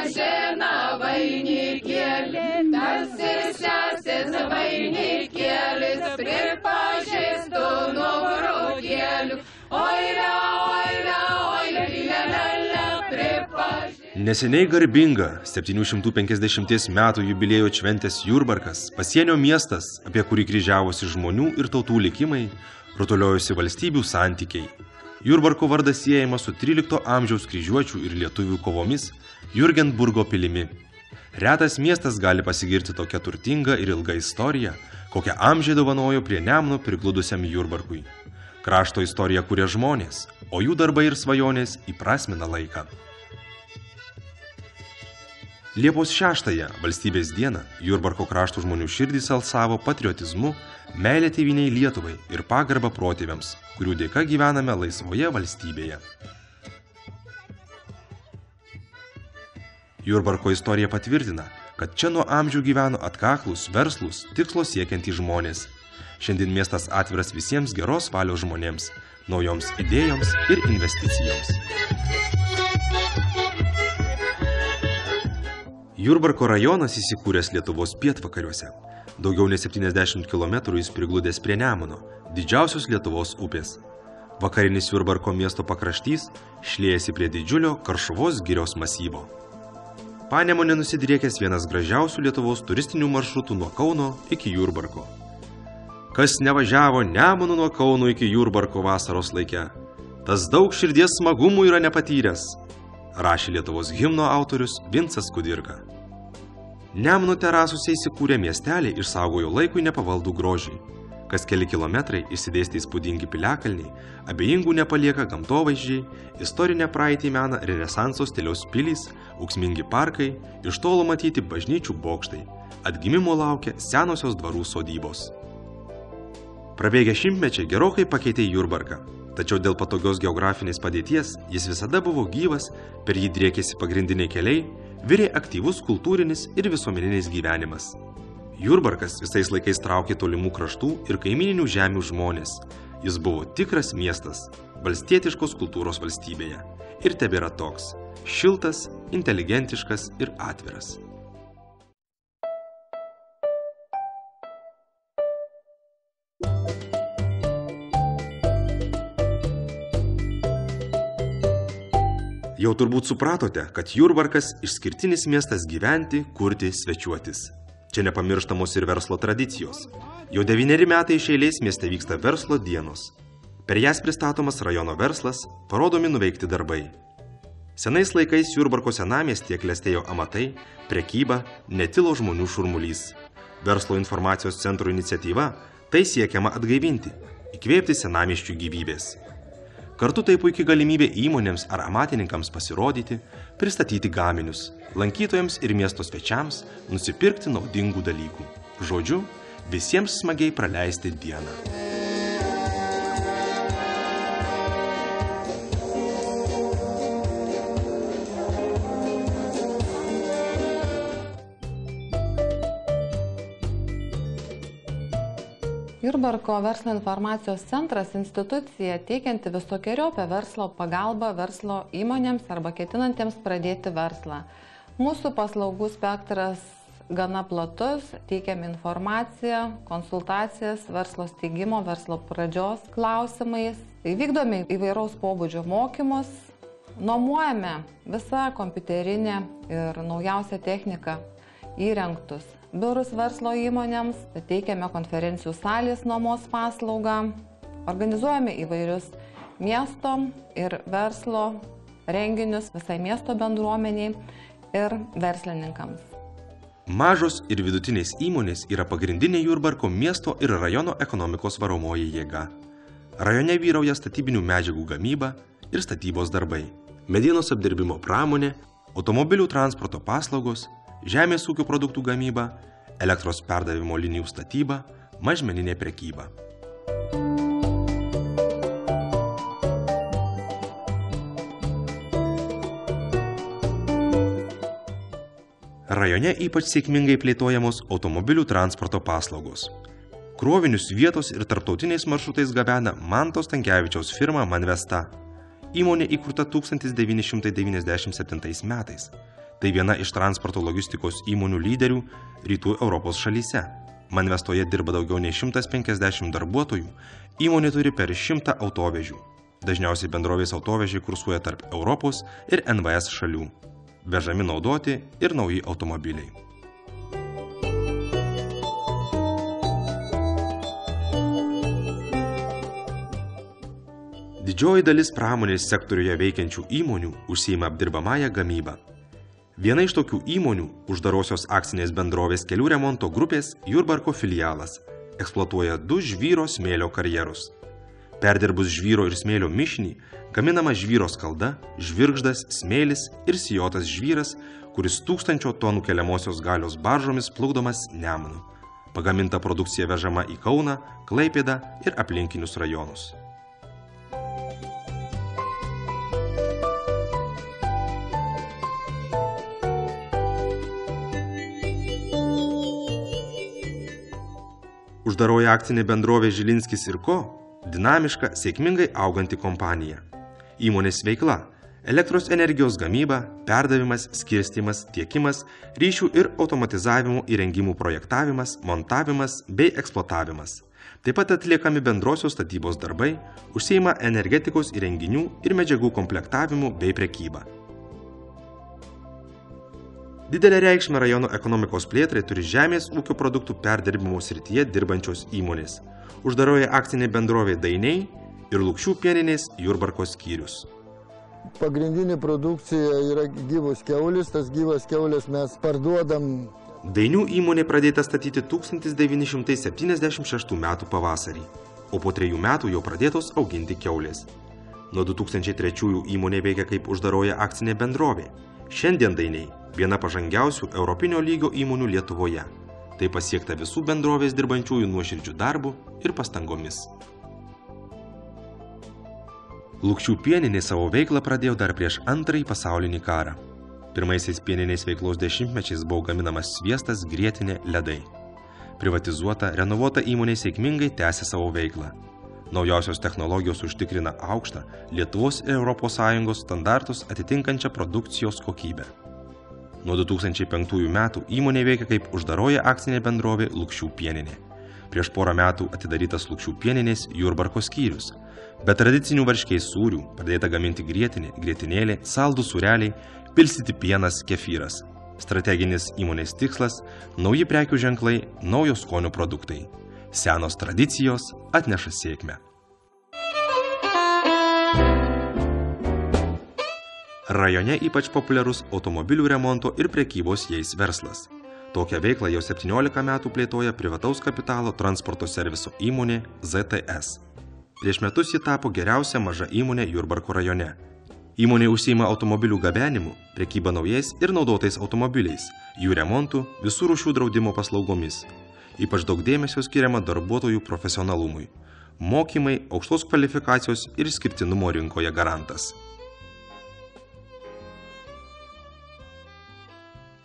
gražina vainikėlį, tarsi sesės vainikėlis, pripažįstu nugrūdėlių. Oile, oile, oile, lilelele, pripažįstu. Neseniai garbinga 750 metų jubiliejų šventės Jurbarkas, pasienio miestas, apie kurį kryžiavosi žmonių ir tautų likimai, rutuliojosi valstybių santykiai. Jurbarko vardas siejamas su 13 amžiaus kryžiuočių ir lietuvių kovomis Jurgenburgo pilimi. Retas miestas gali pasigirti tokia turtinga ir ilga istorija, kokią amžiai dovanojo prie Nemuno prigludusiam Jurbarkui. Krašto istoriją kuria žmonės, o jų darbai ir svajonės įprasmina laiką. Liepos 6-ąją, valstybės dieną, Jurbarko krašto žmonių širdys alsavo patriotizmu, meilė tėvynei Lietuvai ir pagarbą protėviams, kurių dėka gyvename laisvoje valstybėje. Jurbarko istorija patvirtina, kad čia nuo amžių gyveno atkaklus, verslus, tikslo siekiantys žmonės. Šiandien miestas atviras visiems geros valios žmonėms, naujoms idėjoms ir investicijoms. Jurbarko rajonas įsikūręs Lietuvos pietvakariuose. Daugiau nei 70 km jis prigludęs prie Nemuno, didžiausios Lietuvos upės. Vakarinis Jurbarko miesto pakraštys šliejasi prie didžiulio Karšuvos girios masyvo. Panemone nusidriekęs vienas gražiausių Lietuvos turistinių maršrutų nuo Kauno iki Jurbarko. Kas nevažiavo Nemunu nuo Kauno iki Jurbarko vasaros laike, tas daug širdies smagumų yra nepatyręs, rašė Lietuvos himno autorius Vincas Kudirka. Nemuno terasuose įsikūrę miesteliai išsaugojo laikui nepavaldų grožį. Kas keli kilometrai išsidėstė įspūdingi piliakalniai, abejingų nepalieka gamtovaizdžiai, istorinę praeitį mena renesanso stiliaus pilys, ūksmingi parkai, iš tolo matyti bažnyčių bokštai, atgimimo laukia senosios dvarų sodybos. Prabėgę šimtmečiai gerokai pakeitė Jurbarką, tačiau dėl patogios geografinės padėties jis visada buvo gyvas, per jį driekėsi pagrindiniai keliai, virė aktyvus kultūrinis ir visuomeninis gyvenimas. Jurbarkas visais laikais traukė tolimų kraštų ir kaimyninių žemių žmonės. Jis buvo tikras miestas, valstietiškos kultūros valstybėje. Ir tebėra toks – šiltas, inteligentiškas ir atviras. Jau turbūt supratote, kad Jurbarkas – išskirtinis miestas gyventi, kurti, svečiuotis. Čia nepamirštamos ir verslo tradicijos. Jau 9 metai iš eilės mieste vyksta verslo dienos. Per jas pristatomas rajono verslas, parodomi nuveikti darbai. Senais laikais Jurbarko senamiestyje klestėjo amatai, prekyba, netilo žmonių šurmulys. Verslo informacijos centro iniciatyva tai siekiama atgaivinti, įkvėpti senamiesčių gyvybės. Kartu tai puikiai galimybė įmonėms ar amatininkams pasirodyti, pristatyti gaminius, lankytojams ir miesto svečiams nusipirkti naudingų dalykų. Žodžiu, visiems smagiai praleisti dieną. Jurbarko verslo informacijos centras institucija teikianti visokeriopę verslo pagalbą verslo įmonėms arba ketinantiems pradėti verslą. Mūsų paslaugų spektras gana platus, teikiam informaciją, konsultacijas, verslo steigimo, verslo pradžios klausimais. Vykdome įvairaus pobūdžio mokymus, nuomojame visą kompiuterinę ir naujausią techniką įrengtus biurus verslo įmonėms, teikiame konferencijų salės nuomos paslaugą, organizuojame įvairius miesto ir verslo renginius visai miesto bendruomeniai ir verslininkams. Mažos ir vidutinės įmonės yra pagrindinė Jurbarko miesto ir rajono ekonomikos varomoji jėga. Rajone vyrauja statybinių medžiagų gamyba ir statybos darbai, medienos apdirbimo pramonė, automobilių transporto paslaugos, žemės ūkio produktų gamyba, elektros perdavimo linijų statyba, mažmeninė prekyba. Rajone ypač sėkmingai plėtojamos automobilių transporto paslaugos. Krovinius vietos ir tarptautiniais maršrutais gabena Manto Stankevičiaus firma Manvesta. Įmonė įkurta 1997 metais. Tai viena iš transporto logistikos įmonių lyderių rytų Europos šalyse. Manvestoje dirba daugiau nei 150 darbuotojų, įmonė turi per 100 autovežių. Dažniausiai bendrovės autovežiai kursuoja tarp Europos ir NVS šalių. Vežami naudoti ir nauji automobiliai. Didžioji dalis pramonės sektoriuje veikiančių įmonių užsiima apdirbamąją gamybą. Viena iš tokių įmonių, uždarosios akcinės bendrovės kelių remonto grupės Jurbarko filialas, eksploatuoja 2 žvyro smėlio karjerus. Perdirbus žvyro ir smėlio mišinį, gaminama žvyro skalda, žvirgždas, smėlis ir sijotas žvyras, kuris 1000 tonų keliamosios galios baržomis plukdomas Nemunu. Pagaminta produkcija vežama į Kauną, Klaipėdą ir aplinkinius rajonus. Uždaroji akcinė bendrovė Žilinskis & Co. Dinamiška, sėkmingai auganti kompanija. Įmonės veikla – elektros energijos gamyba, perdavimas, skirstymas, tiekimas, ryšių ir automatizavimo įrengimų projektavimas, montavimas bei eksploatavimas. Taip pat atliekami bendrosios statybos darbai, užsiima energetikos įrenginių ir medžiagų komplektavimu bei prekyba. Didelę reikšmę rajono ekonomikos plėtrai turi žemės ūkio produktų perdirbimo srityje dirbančios įmonės. Uždaroji akcinė bendrovė Dainiai ir Lukšių pieninės Jurbarko skyrius. Pagrindinė produkcija yra gyvos kiaulės, tas gyvas kiaulės mes parduodam. Dainių įmonė pradėta statyti 1976 metų pavasarį, o po 3 metų jau pradėtos auginti kiaulės. Nuo 2003 įmonė veikia kaip uždaroji akcinė bendrovė. Šiandien Dainiai viena pažangiausių europinio lygio įmonių Lietuvoje. Tai pasiekta visų bendrovės dirbančiųjų nuoširdžių darbų ir pastangomis. Lukšių pieninė savo veiklą pradėjo dar prieš Antrąjį pasaulinį karą. Pirmaisiais pieninės veiklos dešimtmečiais buvo gaminamas sviestas, grietinė, ledai. Privatizuota, renovuota įmonė sėkmingai tęsė savo veiklą. Naujausios technologijos užtikrina aukštą Lietuvos ir ES standartus atitinkančią produkcijos kokybę. Nuo 2005 metų įmonė veikia kaip uždaroji akcinė bendrovė Lukšių pieninė. Prieš porą metų atidarytas Lukšių pieninės Jurbarko skyrius. Be tradicinių varškės sūrių pradėta gaminti grietinė, grietinėlė, saldūs sūreliai, pilstyti pienas, kefyras. Strateginis įmonės tikslas – nauji prekių ženklai, naujos skonio produktai. Senos tradicijos atneša sėkmę. Rajone ypač populiarus automobilių remonto ir prekybos jais verslas. Tokią veiklą jau 17 metų plėtoja privataus kapitalo transporto serviso įmonė ZTS. Prieš metus ji tapo geriausia maža įmonė Jurbarko rajone. Įmonė užsiima automobilių gabenimu, prekyba naujais ir naudotais automobiliais, jų remontų, visų rūšių draudimo paslaugomis. Ypač daug dėmesio skiriama darbuotojų profesionalumui. Mokymai, aukštos kvalifikacijos ir išskirtinumo rinkoje garantas.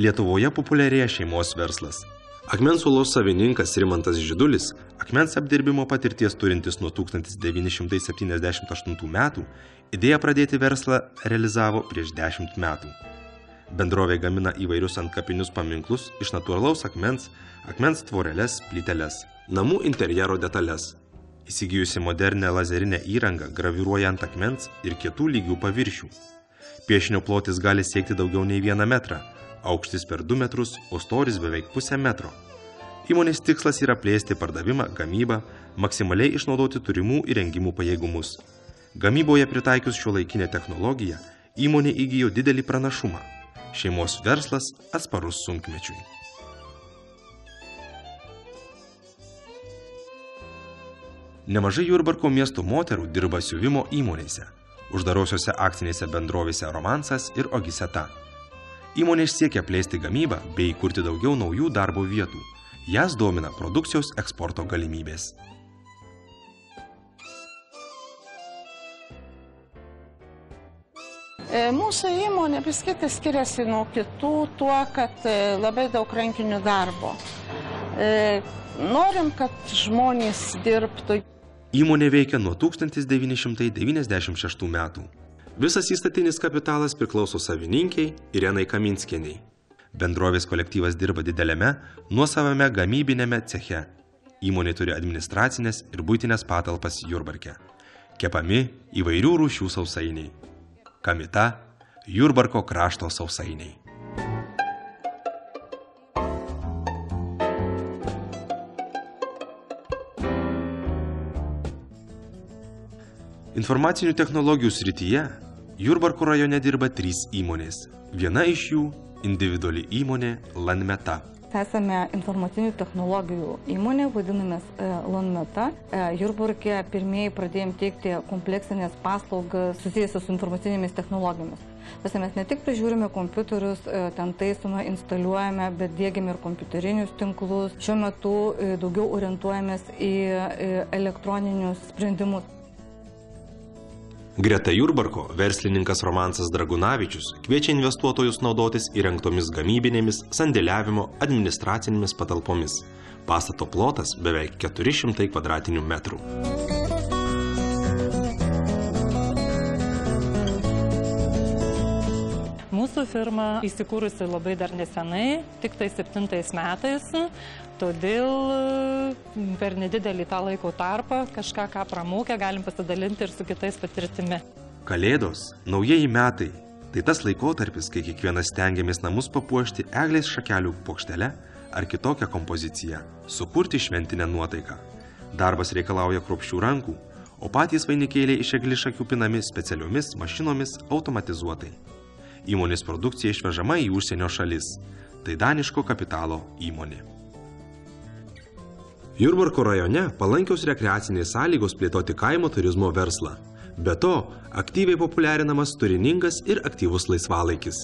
Lietuvoje populiarėja šeimos verslas. Akmens uolos savininkas Rimantas Židulis, akmens apdirbimo patirties turintis nuo 1978 metų, idėją pradėti verslą realizavo prieš 10 metų. Bendrovė gamina įvairius antkapinius paminklus iš natūralaus akmens, akmens tvoreles, plyteles, namų interjero detalės. Įsigijusi modernę lazerinę įrangą graviruoja ant akmens ir kitų lygių paviršių. Piešinio plotis gali siekti daugiau nei 1 metrą, aukštis per 2 metrus, o storis beveik 0,5 metro. Įmonės tikslas yra plėsti pardavimą, gamybą, maksimaliai išnaudoti turimų įrengimų pajėgumus. Gamyboje pritaikius šiuolaikinę technologiją, įmonė įgijo didelį pranašumą. Šeimos verslas atsparus sunkmečiui. Nemažai Jurbarko miesto moterų dirba siuvimo įmonėse, uždarosiose akcinėse bendrovėse Romansas ir Ogiseta. Įmonė siekia plėsti gamybą bei įkurti daugiau naujų darbo vietų. Jas domina produkcijos eksporto galimybės. Mūsų įmonė biskit skiriasi nuo kitų tuo, kad labai daug rankinių darbo. Norim, kad žmonės dirbtų. Įmonė veikia nuo 1996 metų. Visas įstatinis kapitalas priklauso savininkiai Irenai Kaminskieniai. Bendrovės kolektyvas dirba dideliame, nuosavame gamybinėme ceche. Įmonė turi administracinės ir buitinės patalpas Jurbarke. Kepami įvairių rūšių sausainiai. Kamita, Jurbarko krašto sausainiai. Informacinių technologijų srityje Jurbarko rajone dirba 3 įmonės. Viena iš jų – individuali įmonė Lanmeta. Esame informacinių technologijų įmonė, vadinamės Lanmeta. Jurbarke pirmieji pradėjom teikti kompleksinės paslaugas susijusias su informacinėmis technologijomis. Mes ne tik prižiūrime kompiuterius, ten taisome, instaliuojame, bet diegiame ir kompiuterinius tinklus. Šiuo metu daugiau orientuojamės į elektroninius sprendimus. Greta Jurbarko verslininkas Romansas Dragunavičius kviečia investuotojus naudotis įrengtomis gamybinėmis, sandėliavimo, administracinėmis patalpomis. Pastato plotas beveik 400 kvadratinių metrų. Mūsų firma įsikūrusi labai dar nesenai, tik tai 7 metais, todėl per nedidelį tą laiko tarpą kažką, ką pramūkę, galim pasidalinti ir su kitais patirtimi. Kalėdos, naujieji metai – tai tas laikotarpis, kai kiekvienas stengiamės namus papuošti eglės šakelių puokštele ar kitokią kompoziciją, sukurti šventinę nuotaiką. Darbas reikalauja kruopščių rankų, o patys vainikėliai iš eglišakių pinami specialiomis mašinomis automatizuotai. Įmonės produkcija išvežama į užsienio šalis. Tai daniško kapitalo įmonė. Jurbarko rajone palankios rekreacinės sąlygos plėtoti kaimo turizmo verslą. Be to, aktyviai populiarinamas turiningas ir aktyvus laisvalaikis.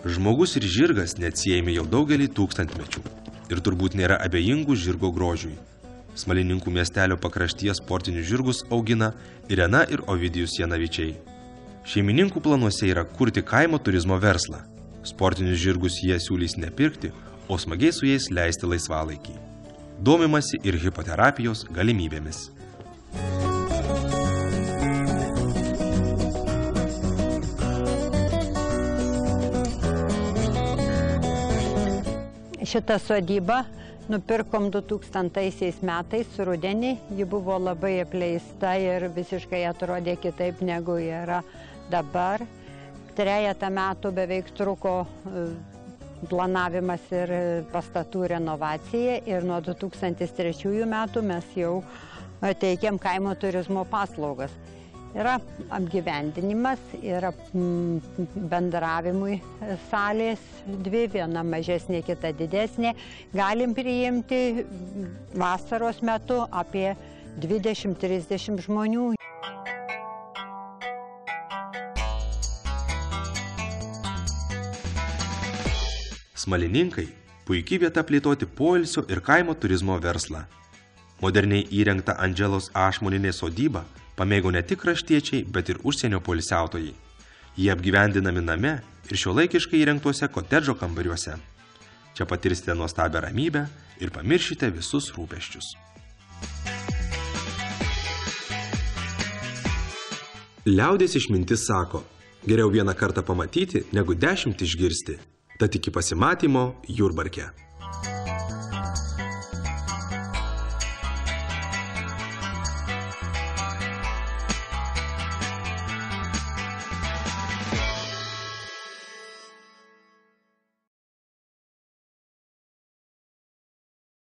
Žmogus ir žirgas neatsiejami jau daugelį tūkstantmečių. Ir turbūt nėra abejingų žirgo grožiui. Smalininkų miestelio pakraštyje sportinius žirgus augina Irena ir Ovidijus Janavičiai. Šeimininkų planuose yra kurti kaimo turizmo verslą. Sportinius žirgus jie siūlys nepirkti, o smagiai su jais leisti laisvalaikį. Domimasi ir hipoterapijos galimybėmis. Šitą sodybą nupirkom 2000 metais rudenį. Ji buvo labai apleista ir visiškai atrodė kitaip negu yra dabar. 3 metų beveik truko planavimas ir pastatų renovacija ir nuo 2003 metų mes jau teikiam kaimo turizmo paslaugas. Yra apgyvendinimas, yra bendravimui salės 2, viena mažesnė, kita didesnė. Galim priimti vasaros metu apie 20-30 žmonių. Smalininkai – puikiai vieta plėtoti poilsio ir kaimo turizmo verslą. Moderniai įrengta Andželos Ašmoninė sodyba pamėgo ne tik kraštiečiai, bet ir užsienio poilsiautojai. Jie apgyvendinami name ir šiuolaikiškai įrengtuose kotedžo kambariuose. Čia patirsite nuostabią ramybę ir pamiršite visus rūpesčius. Liaudies išmintis sako, geriau vieną kartą pamatyti, negu 10 išgirsti. Tad iki pasimatymo Jurbarke.